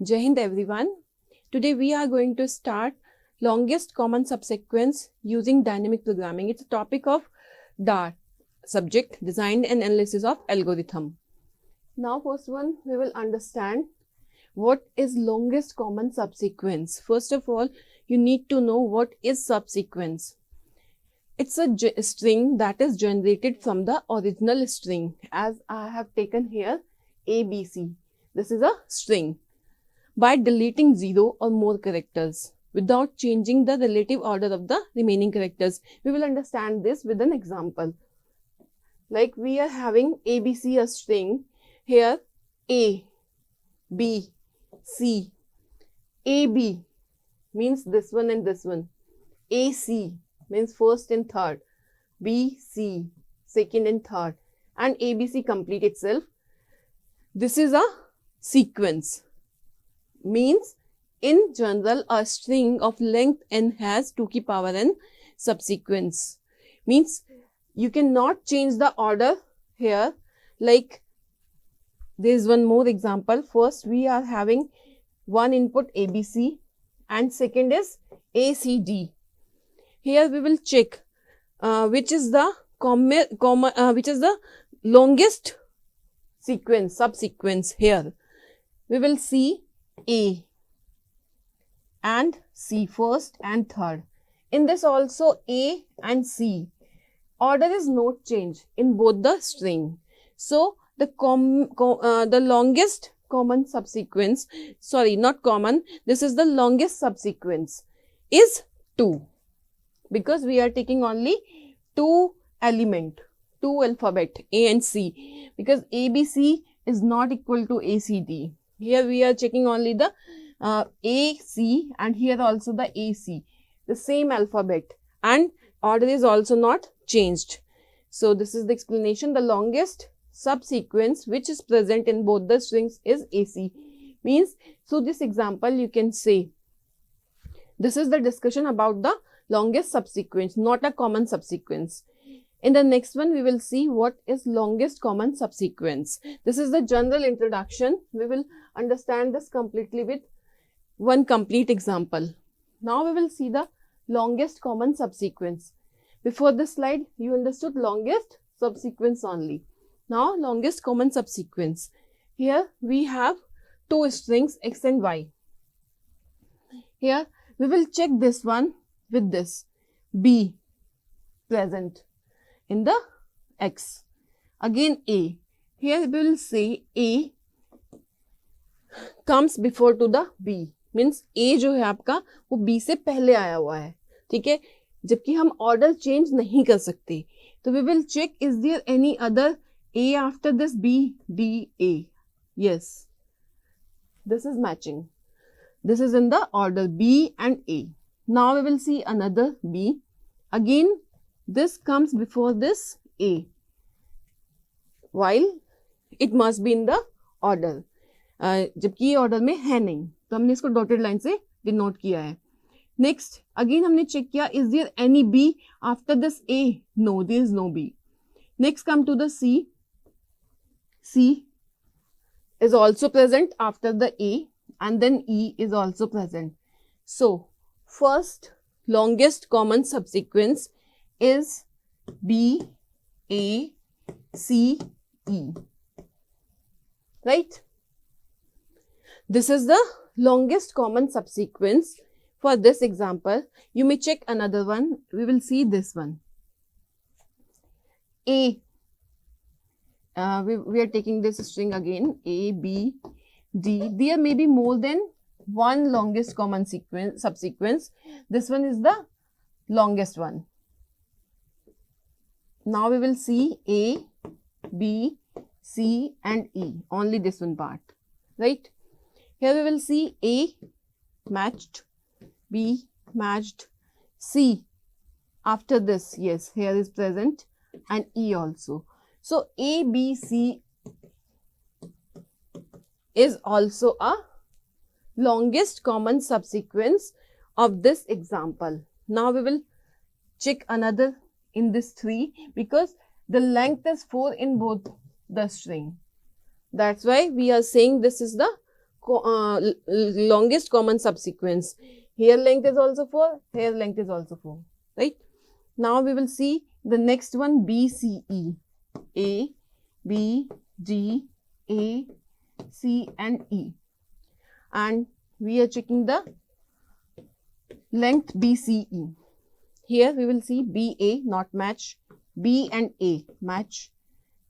Jai Hind everyone. Today we are going to start longest common subsequence using dynamic programming. It's a topic of DAR, subject design and analysis of algorithm. Now first one we will understand what is longest common subsequence. First of all, you need to know what is subsequence. It's a string that is generated from the original string, as I have taken here ABC. This is a string. By deleting 0 or more characters without changing the relative order of the remaining characters. We will understand this with an example. Like we are having ABC, a string. Here A, B, C. AB means this one and this one. AC means first and third. BC second and third. And ABC complete itself. This is a sequence. Means in general a string of length n has 2 की power n subsequence. Means you cannot change the order here. Like there is one more example. First we are having one input ABC and second is ACD. Here we will check which is the longest sequence, subsequence. Here we will see A and C first and third. In this also A and C. Order is not changed in both the string. So the longest common subsequence, sorry, not common, this is the longest subsequence is 2. Because we are taking only 2 element, 2 alphabet A and C. Because ABC is not equal to ACD. Here we are checking only the AC and here also the AC. The same alphabet and order is also not changed. So this is the explanation. The longest subsequence which is present in both the strings is AC. Means, so this example you can say, this is the discussion about the longest subsequence, not a common subsequence. In the next one, we will see what is longest common subsequence. This is the general introduction. We will understand this completely with one complete example. Now we will see the longest common subsequence. Before this slide, you understood longest subsequence only. Now longest common subsequence. Here we have 2 strings X and Y. Here we will check this one with this B present in the X. Again A. Here we will say A comes before to the B. Means A जो है आपका वो B से पहले आया हुआ है. ठीक है. जबकि हम order change नहीं कर सकते. तो we will check is there any other A after this B, D, A. Yes. This is matching. This is in the order B and A. Now we will see another B. Again this comes before this A. While it must be in the order. जबकि ये order में है नहीं तो हमने इसको dotted line से denote किया है. नेक्स्ट अगेन हमने चेक किया is there any B after this A. No, there is no B. Next come to the C. C is also present after the A and then E is also present. So first longest common subsequence is B, A, C, E. Right? This is the longest common subsequence. For this example, you may check another one. We will see this one. A. We are taking this string again. A, B, D. There may be more than one longest common subsequence. This one is the longest one. Now we will see A, B, C and E. Only this one part. Right? Here we will see A matched, B matched, C after this. Yes, here is present and E also. So A, B, C is also a longest common subsequence of this example. Now we will check another in this 3 because the length is 4 in both the string. That's why we are saying this is the longest common subsequence. Here length is also 4, here length is also 4, right? Now we will see the next one, BCE. A, B, G, A, C and E. And we are checking the length BCE. Here we will see BA not match, B and A match,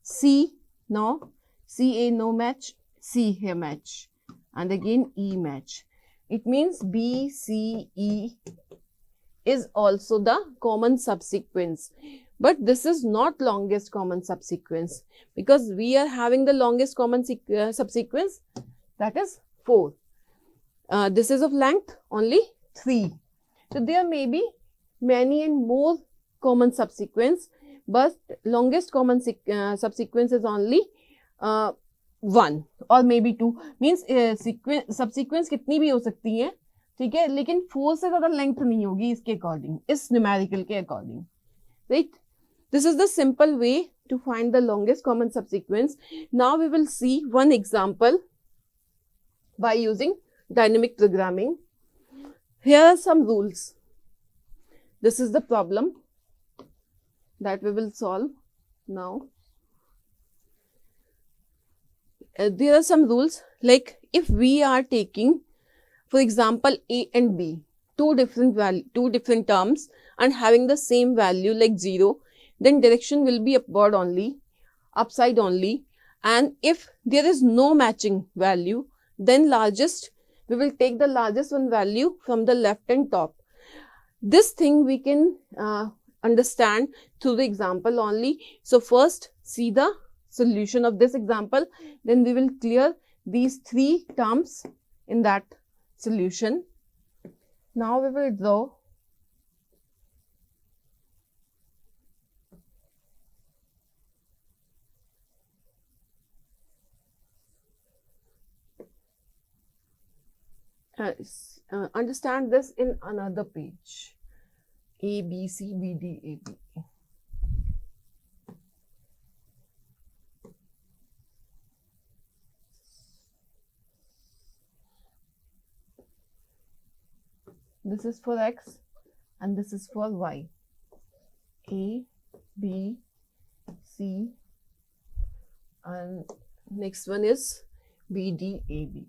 C no, CA no match, C here match, and again E match. It means BCE is also the common subsequence. But this is not longest common subsequence, because we are having the longest common subsequence, that is 4. This is of length only 3. So there may be many and more common subsequence, but longest common subsequence is only 1 or maybe 2. Means subsequence कितनी भी हो सकती है, ठीक है, लेकिन 4 से ज़्यादा लेंथ नहीं होगी इसके अकॉर्डिंग, इस न्यूमेरिकल के according, right. This is the simple way to find the longest common subsequence. Now we will see one example by using dynamic programming. Here are some rules. This is the problem that we will solve now. There are some rules, like if we are taking, for example, A and B, two different terms and having the same value like 0, then direction will be upward only, upside only. And if there is no matching value, then we will take the largest one value from the left and top. This thing we can understand through the example only. So first see the solution of this example, then we will clear these 3 terms in that solution. Now we will draw understand this in another page. A, B, C, B, D, A, B. This is for X and this is for Y. A, B, C, and next one is B, D, A, B.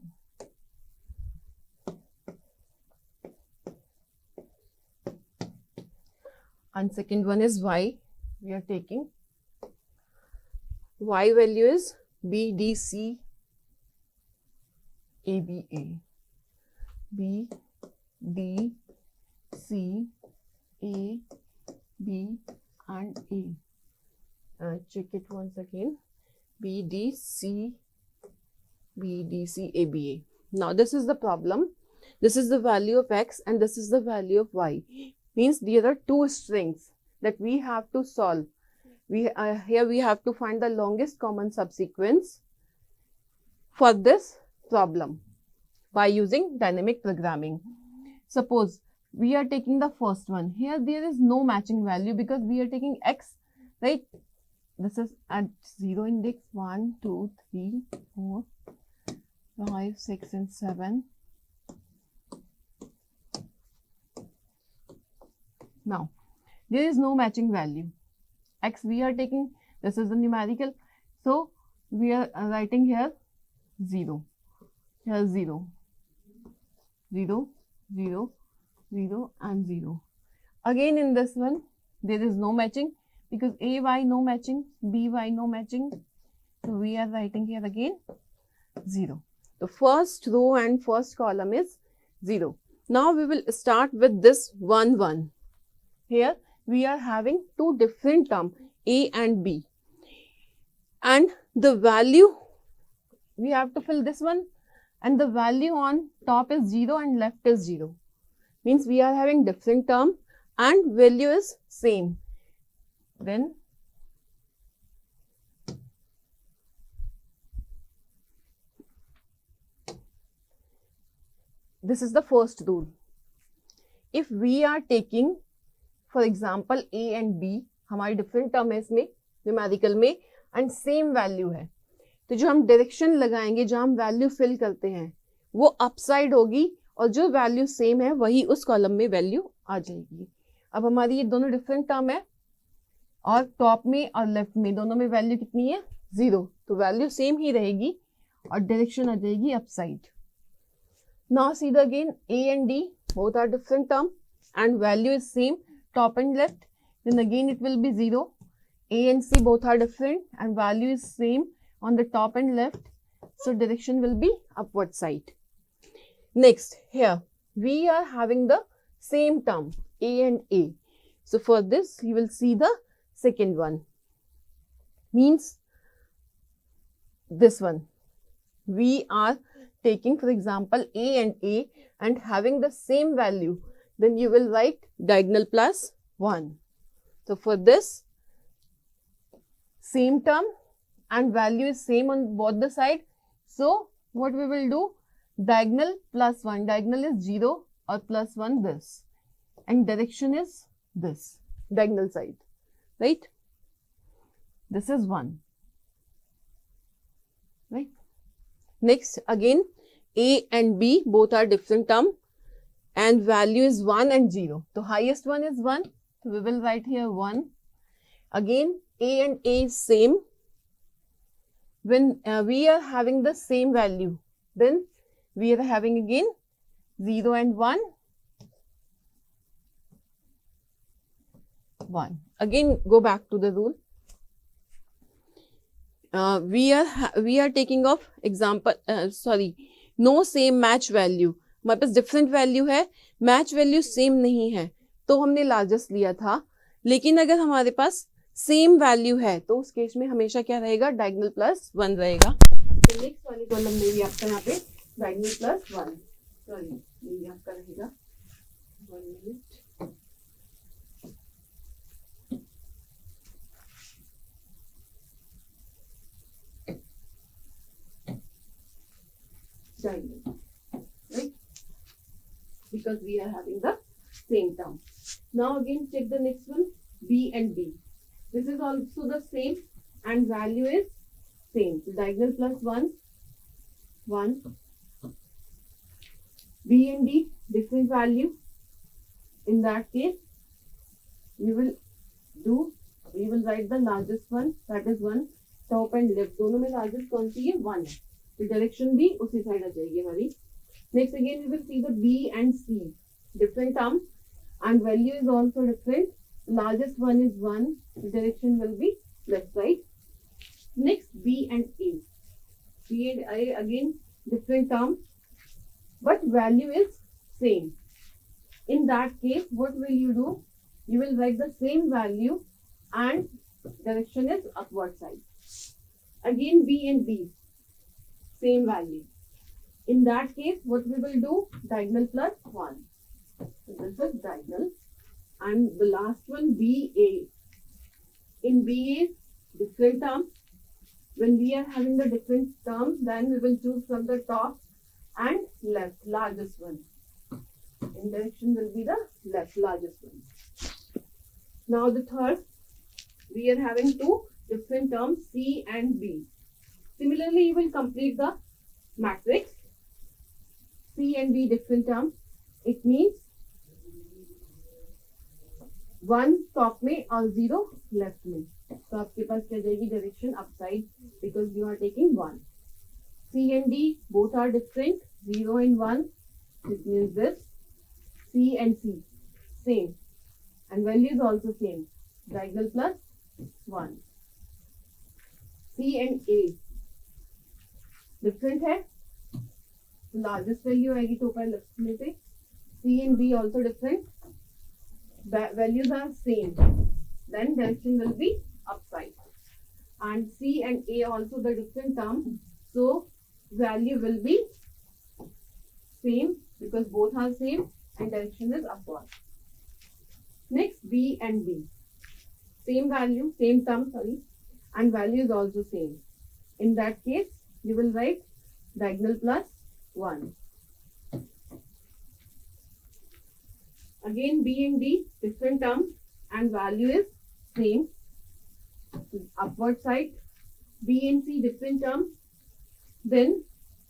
And second one is Y. We are taking Y value is B, D, C, A, B, A. B, D, C, A, B and A. Check it once again. B, D, C, B, D, C, A, B, A. Now this is the problem. This is the value of X and this is the value of Y. Means there are 2 strings that we have to solve. Here we have to find the longest common subsequence for this problem by using dynamic programming. Suppose we are taking the first one. Here there is no matching value because we are taking X, right? This is at 0 index, 1, 2, 3, 4, 5, 6 and 7. Now, there is no matching value. X we are taking, this is the numerical. So, we are writing here 0. Here 0. 0, 0, 0 and 0. Again in this one, there is no matching because AY no matching, BY no matching. So, we are writing here again 0. The first row and first column is 0. Now, we will start with this 1, 1. Here we are having 2 different terms, A and B, and the value we have to fill this one, and the value on top is 0 and left is 0. Means we are having different term and value is same. Then this is the first rule. If we are taking for example A and B, हमारी different term है इसमें numerical में and same value है, तो जो हम direction लगाएंगे, जो हम value fill करते हैं, वो अपसाइड होगी और जो वैल्यू सेम है वही उस कॉलम में वैल्यू आ जाएगी। अब हमारी ये दोनों डिफरेंट टर्म है और टॉप में और लेफ्ट में दोनों में वैल्यू कितनी है 0, तो वैल्यू सेम ही रहेगी और डायरेक्शन आ जाएगी upside. Now see the again A and D both are different term and value is same top and left, then again it will be 0. A and C both are different and value is same on the top and left, so direction will be upward side. Next, here we are having the same term A and A, so for this you will see the second one, means this one. We are taking for example A and having the same value, then you will write diagonal plus 1. So for this same term and value is same on both the side, so what we will do, diagonal plus 1, diagonal is 0 or plus 1 this, and direction is this diagonal side, right? This is 1, right? Next again A and B both are different term and value is 1 and 0. So highest one is 1. So we will write here 1. Again A and A is same. When we are having the same value, then we are having again 0 and 1. 1. Again go back to the rule. We are taking of example no same match value, हमारे पास different value है, match value same नहीं है तो हमने largest लिया था, लेकिन अगर हमारे पास सेम वैल्यू है तो उस केस में हमेशा क्या रहेगा, डायगोनल प्लस 1 रहेगा। तो नेक्स्ट वाली कॉलम में भी आपका यहाँ पे डायगोनल प्लस 1, सॉरी ये आपका रहेगा 1 minute, diagonal, right? Because we are having the same term. Now again check the next one, B and D. This is also the same and value is same. So diagonal plus 1, 1. B and D different value. In that case, we will write the largest one, that is 1. Top and left दोनों में largest कौन सी है, 1 है, तो direction भी उसी side आ जाएगी हमारी। Next again we will see the B and C different term and value is also different. Largest one is 1, the direction will be left side. Next B and A. B and A again different term but value is same. In that case what will you do, you will write the same value and direction is upward side. Again B and B same value. In that case what we will do, diagonal plus 1. So this is diagonal. And the last one BA. In BA different term. When we are having the different terms, then we will choose from the top and left largest one. In direction will be the left largest one. Now the third, we are having two different terms C and B. Similarly, you will complete the matrix. C and B different term. It means 1 top में और 0 left में, तो आपके पास क्या जाएगी direction upside, because you are taking 1. C and D both are different, 0 and 1. It means this. C and C same and value is also same, diagonal plus 1. C and A different है, largest value आएगी top और left में से. C and B also different, values are same, then direction will be upside. And C and A also the different term, so value will be same because both are same and direction is upward. Next B and D, same value, same term, sorry, and value is also same. In that case you will write diagonal plus 1. Again B and D different term and value is same, upward side. B and C different term, then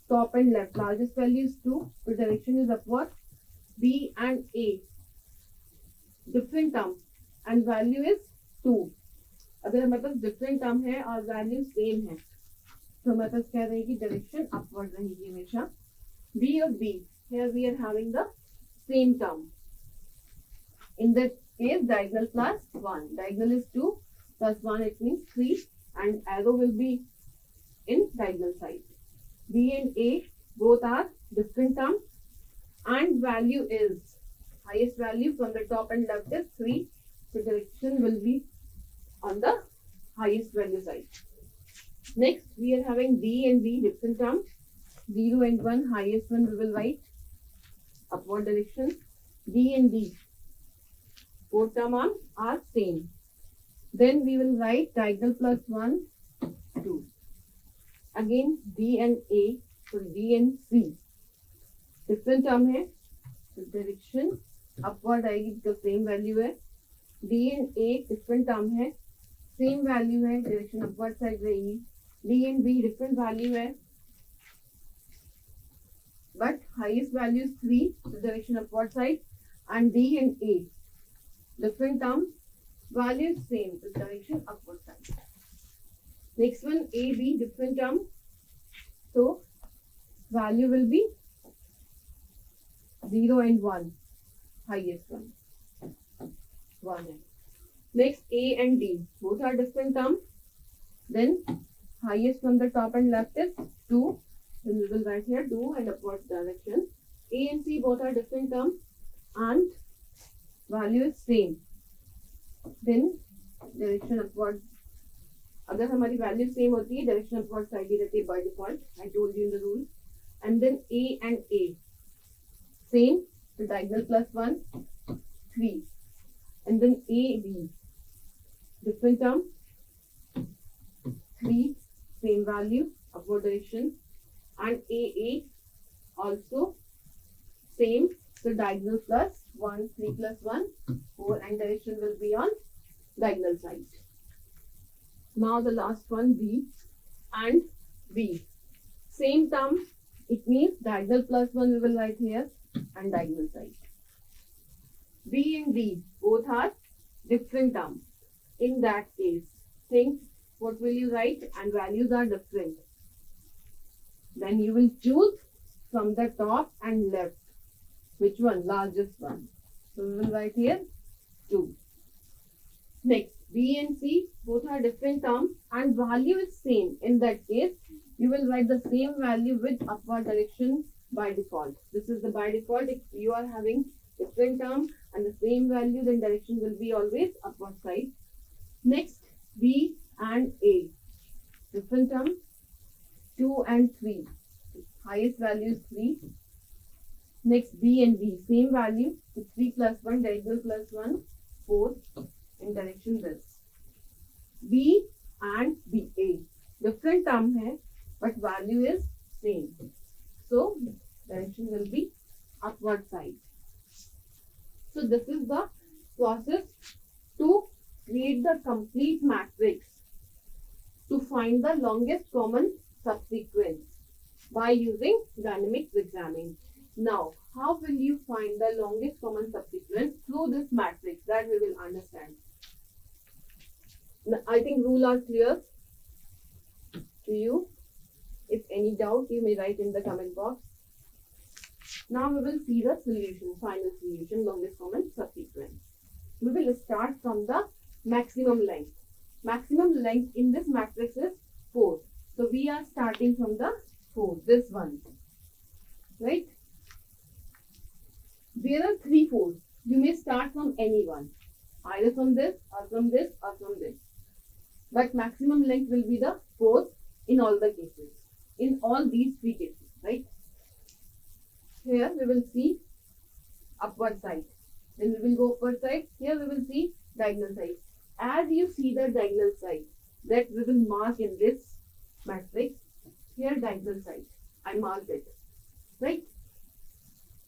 top and left. Largest value is 2, so direction is upward. B and A different term and value is 2. अगर हमारे पास different term है और value same है तो हमारे पास क्या रहेगी, direction upward रहेगी हमेशा. B और B, here we are having the same term. In that case, diagonal plus 1. Diagonal is 2 plus 1, it means 3, and arrow will be in diagonal side. B and A both are different terms and value is highest value from the top and left is 3. So direction will be on the highest value side. Next, we are having D and B different terms. 0 and 1, highest one we will write upward direction. D and D, both terms are same. Then we will write diagonal plus 1, 2. Again, D and A, so D and C, different term है, so direction upward आएगी because same value है. D and A different term है, same value है, direction upward side रहेगी. D and B different value है, but highest value is 3, so direction upward side. And D and A different term, value is same, so direction upward side. Next one, A, B different term, so value will be 0 and 1, highest one 1. Next, A and D both are different term, then highest from the top and left is 2, then we will write here 2 and upward direction. A and C both are different term and value is same, then direction upward. अगर हमारी value same होती है direction upward side ही रहती है by default. I told you in the rule. And then A and A same, so diagonal plus 1, 3. And then A, B different term, 3 same value upward direction. And A, A also same, so diagonal plus 1, 3 plus 1, 4, and direction will be on diagonal side. Now the last one, B and B. Same term, it means diagonal plus 1 we will write here and diagonal side. B and D both are different terms. In that case, think what will you write, and values are different. Then you will choose from the top and left. Which one? Largest one. So we will write here 2. Next, B and C both are different terms and value is same. In that case, you will write the same value with upward direction by default. This is the by default. If you are having different term and the same value, then direction will be always upward side. Next, B and A different term, 2 and 3. Highest value is 3. Next, B and B same value, so 3 plus 1, diagonal plus 1, 4, in direction this. B and B, A different term hai, but value is same, so direction will be upward side. So this is the process to create the complete matrix to find the longest common subsequence by using dynamic programming. Now, how will you find the longest common subsequence through this matrix? That we will understand. Now, I think rules are clear to you. If any doubt, you may write in the comment box. Now we will see the solution, final solution, longest common subsequence. We will start from the maximum length. Maximum length in this matrix is 4. So we are starting from the 4, this one, right? There are 3 4s. You may start from any one, either from this or from this or from this. But maximum length will be the 4th in all the cases, in all these 3 cases, right? Here we will see upward side. Then we will go upward side. Here we will see diagonal side. As you see the diagonal side, that we will mark in this matrix. Here diagonal side. I marked it, right?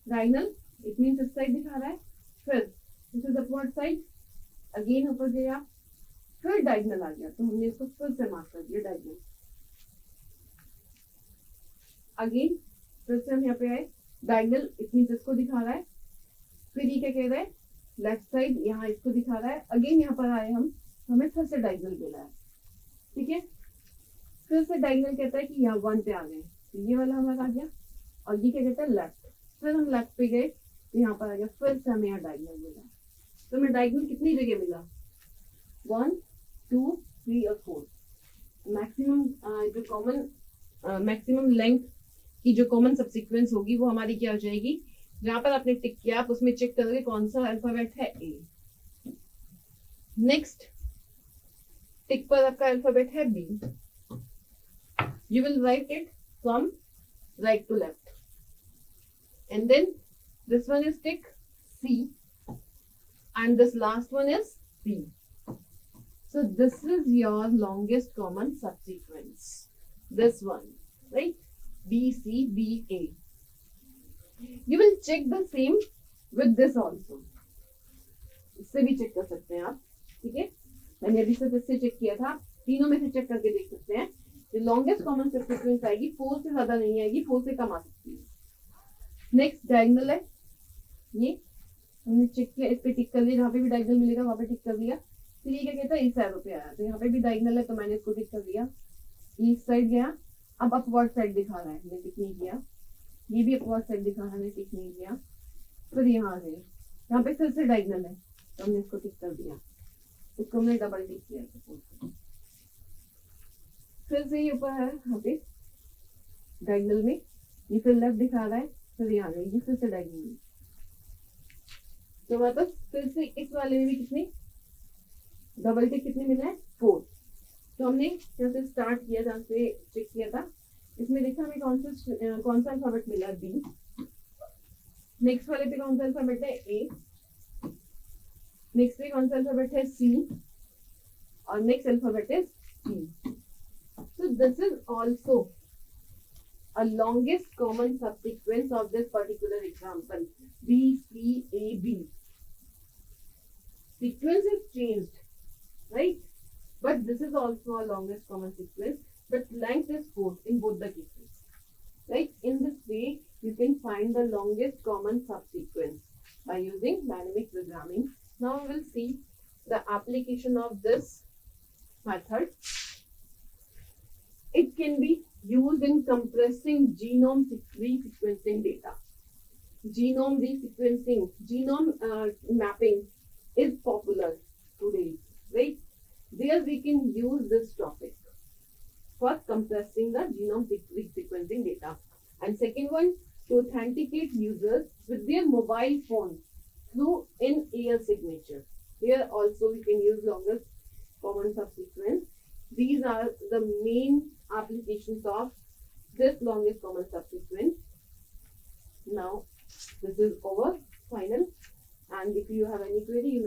Diagonal, it means इस side दिखा रहा है. फिर this is upward side. Again ऊपर गया. फिर diagonal आ गया. तो हमने इसको फिर से mark कर दिया diagonal. अगेन फिर से हम यहाँ पे आए, डायगोनल इट मींस इसको दिखा रहा है, फिर ये क्या कह रहा है लेफ्ट साइड यहाँ इसको दिखा रहा है, अगेन यहाँ पर आए हम, हमें फिर से डायगोनल मिला है, ठीक है। फिर से डायगोनल कहता है कि यहाँ 1 पे आ गए, ये वाला हमारा आ गया, और ये क्या कहता है लेफ्ट, फिर हम लेफ्ट पे गए तो यहाँ पर आ गया, फिर से हमें यहाँ डायगोनल मिला। तो हमें डायगोनल कितनी जगह मिला, 1 2 3 और 4। मैक्सिमम जो कॉमन मैक्सिमम लेंथ की जो कॉमन सबसीक्वेंस होगी वो हमारी क्या हो जाएगी, जहां पर आपने टिक किया आप उसमें चेक करोगे कौन सा अल्फाबेट है ए। नेक्स्ट टिक पर आपका अल्फाबेट है B, you will write it from right to left, and then this one is tick C and this last one is B. So this is your longest common subsequence, this one, right? B C B A. You will check the same with this also, इससे भी check कर सकते हैं आप, ठीक है। मैंने अभी सिर्फ इससे चेक किया था, तीनों में से चेक करके देख सकते हैं। जो लॉन्गेस्ट कॉमन सबसीक्वेंस आएगी 4 से ज्यादा नहीं आएगी, 4 से कम आ सकती है। नेक्स्ट डायगोनल है, ये हमने चेक किया, इस पे टिक कर लिया, जहाँ पे भी डायगोनल मिलेगा वहां पे टिक कर लिया। फिर ये क्या कहता है इस एरो पे आया, तो यहाँ पे भी डायगोनल है तो मैंने इसको टिक कर दिया, ईस्ट साइड गया, अब अपवर्ड साइड दिखा रहा है, मैंने टिक नहीं किया, ये भी अपवर्ड साइड दिखा रहा है, मैंने टिक नहीं किया। फिर यहाँ आ गए, यहाँ पे फिर से डायगोनल है तो हमने इसको टिक कर दिया, इसको हमने डबल टिक किया। फिर से ये ऊपर है, यहाँ पे डायगोनल में ये फिर लेफ्ट दिखा रहा है, फिर यहाँ गई, ये फिर से डायगोनल में, तो वापस फिर से इस वाले में भी कितने डबल टिक कितने मिला है 4। तो हमने यहाँ से स्टार्ट किया, जहाँ से चेक किया था, इसमें देखा हमें कौन सा अल्फाबेट मिला बी, नेक्स्ट वाले पे कौन सा अल्फाबेट है ए, नेक्स्ट पे कौन सा अल्फाबेट है सी, और next alphabet is C. So this is also a longest common subsequence of this particular example, B C A B. Sequence is changed, right? But this is also a longest common sequence, but length is 4 in both the cases, right? In this way, you can find the longest common subsequence by using dynamic programming. Now we will see the application of this method. It can be used in compressing genome resequencing data. Genome resequencing, genome mapping is popular today, right? There we can use this topic for compressing the genome resequencing data. And second one, to authenticate users with their mobile phone through in-ear signature. Here also we can use longest common subsequence. These are the main applications of this longest common subsequence. Now this is over, final, and if you have any query you may